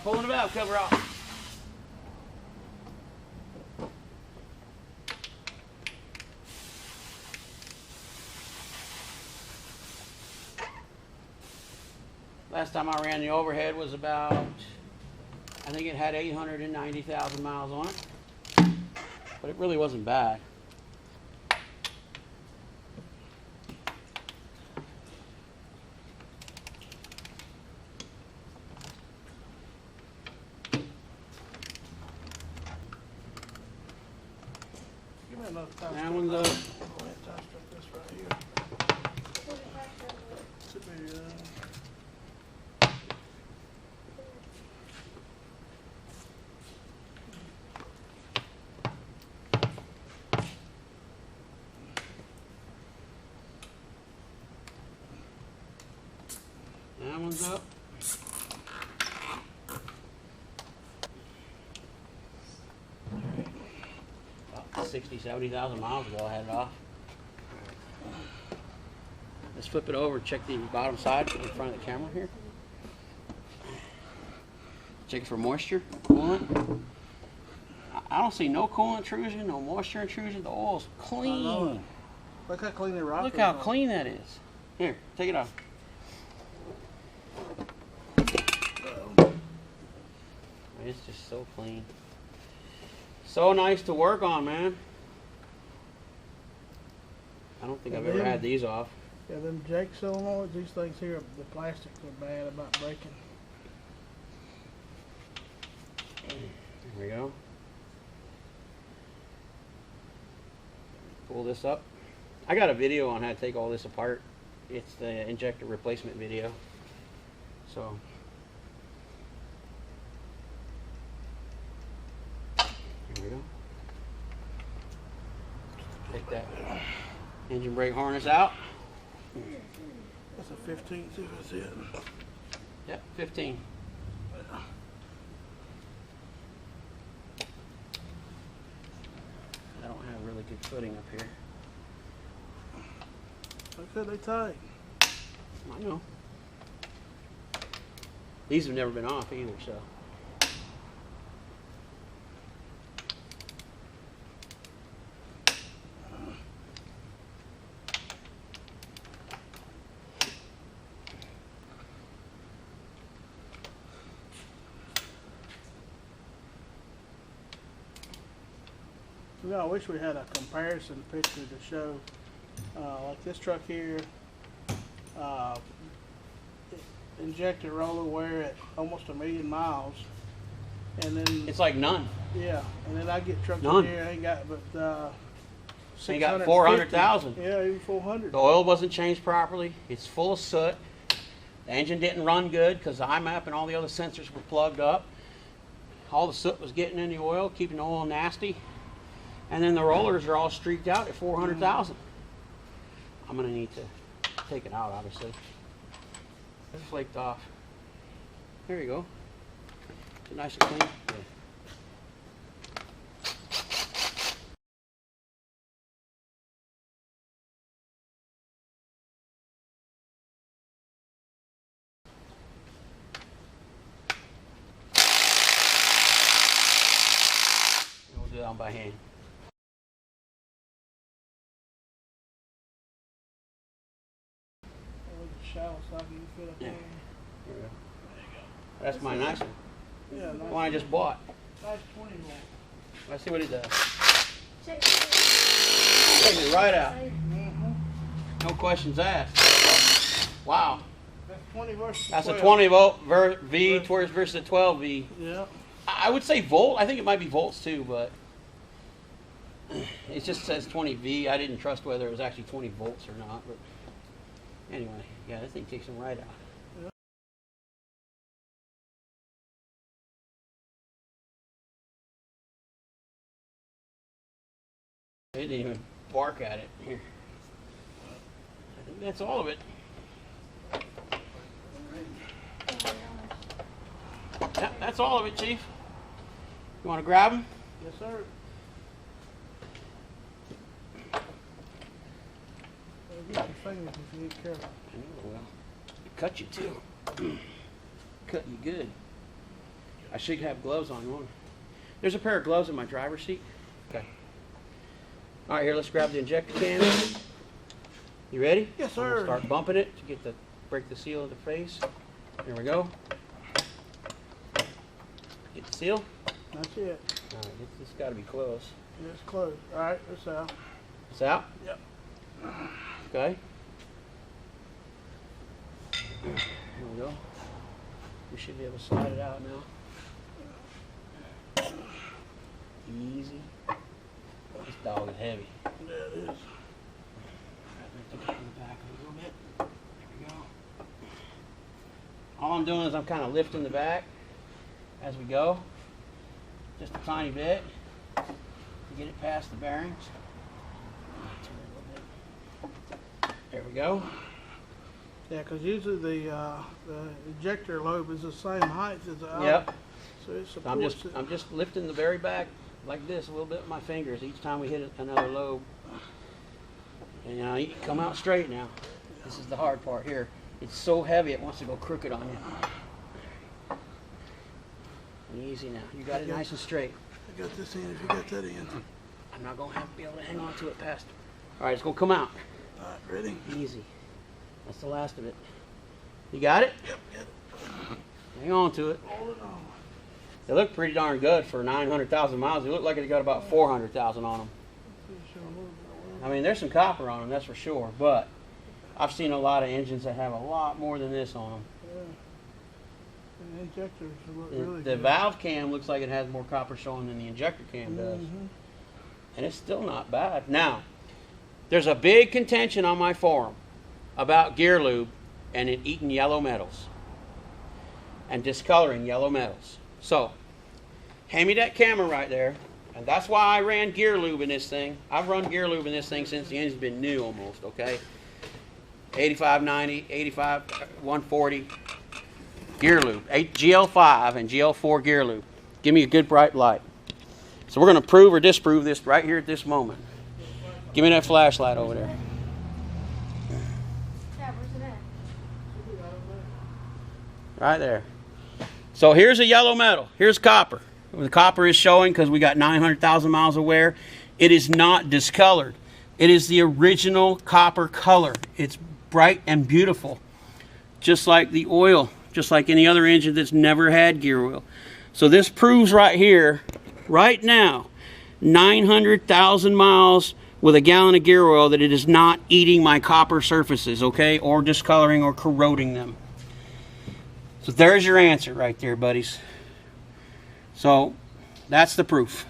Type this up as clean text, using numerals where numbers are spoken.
start pulling the valve cover off. Last time I ran the overhead was about, I think it had 890,000 miles on it, but it really wasn't bad. That one's up. That one's up. About 60, 70,000 miles ago I had it off. Let's flip it over and check the bottom side in front of the camera here. Check for moisture, coolant. I don't see no coolant intrusion, no moisture intrusion. The oil's clean. Look how clean the rock is. Look how clean that is. Here, take it off. It's just so clean. So nice to work on, man. I don't think I've ever had these off. Yeah, them Jake solenoids, these things here, the plastics are bad about breaking. There we go. Pull this up. I got a video on how to take all this apart. It's the injector replacement video. So here we go. Take that engine brake harness out. That's a 15, see if that's it. Yep, 15. I don't have really good footing up here. Look how they tight. I know. These have never been off either, so. You know, I wish we had a comparison picture to show, like this truck here, injector roller wear at almost 1,000,000 miles, and then It's like none. yeah, and then I get trucks None. in here ain't got but So you got 400,000. Yeah, even 400. The oil wasn't changed properly. It's full of soot. The engine didn't run good because the IMAP and all the other sensors were plugged up. All the soot was getting in the oil, keeping the oil nasty. And then the rollers are all streaked out at 400,000. I'm going to need to take it out, obviously. It's flaked off. There you go. Is it nice and clean? Yeah. We'll do that by hand. Shallow socket you fit up Yeah. there. There we go. That's my nice one. Yeah, nice. The one I just bought. Nice 20 volt. Let's see what it does. Check Take it right out. Mm-hmm. No questions asked. Wow. That's 20 versus That's 12. a 20 volt V versus a 12 V. Yeah. I would say volt. I think it might be volts too, but it just says 20 V. I didn't trust whether it was actually 20 volts or not. But anyway, yeah, this thing takes them right out. They didn't even bark at it. Here. I think that's all of it. Yeah, that's all of it, Chief. You want to grab them? Yes, sir. Get your fingers if you ain't careful. I know it will. It cut you too. Cut you good. I should have gloves on. Won't I? There's a pair of gloves in my driver's seat. Okay. All right, here, let's grab the injector cam. You ready? Yes, sir. We'll start bumping it to get the break the seal of the face. Here we go. Get the seal. That's it. All right, it's got to be close. Yeah, it's closed. All right, it's out. It's out? Yep. Okay. Here we go. We should be able to slide it out now. Easy. This dog is heavy. Yeah, it is. All right, let's get in the back a little bit. There we go. All I'm doing is I'm kind of lifting the back as we go. Just a tiny bit to get it past the bearings. Turn it a little bit. There we go. Yeah, because usually the injector lobe is the same height as the outlet. Yep. So it So supports it. I'm just lifting the very back like this a little bit with my fingers each time we hit another lobe. And you know, you come out straight now. This is the hard part here. It's so heavy it wants to go crooked on you. Easy now. You got it nice and straight. I got this in if you got that in. I'm not going to have to be able to hang on to it past. All right, it's going to come out. All right, ready? Easy. That's the last of it. You got it? Yep, get it. Hang on to it. Hold it on. They look pretty darn good for 900,000 miles. They look like they got about 400,000 on them. I mean, there's some copper on them, that's for sure. But I've seen a lot of engines that have a lot more than this on them. Yeah. The injectors look really The good. valve cam looks like it has more copper showing than the injector cam does. Mhm. And it's still not bad. Now, there's a big contention on my forum about gear lube and it eating yellow metals and discoloring yellow metals. So, hand me that camera right there. And that's why I ran gear lube in this thing. I've run gear lube in this thing since the engine's been new almost, okay? 85, 90, 85, 140 gear lube. GL5 and GL4 gear lube. Give me a good bright light. So we're going to prove or disprove this right here at this moment. Give me that flashlight over there. Yeah, where's it at? Right there. So here's a yellow metal. Here's copper. The copper is showing because we got 900,000 miles of wear. It is not discolored. It is the original copper color. It's bright and beautiful. Just like the oil. Just like any other engine that's never had gear oil. So this proves right here, right now, 900,000 miles with a gallon of gear oil that it is not eating my copper surfaces, okay? Or discoloring or corroding them. So there's your answer right there, buddies. So that's the proof.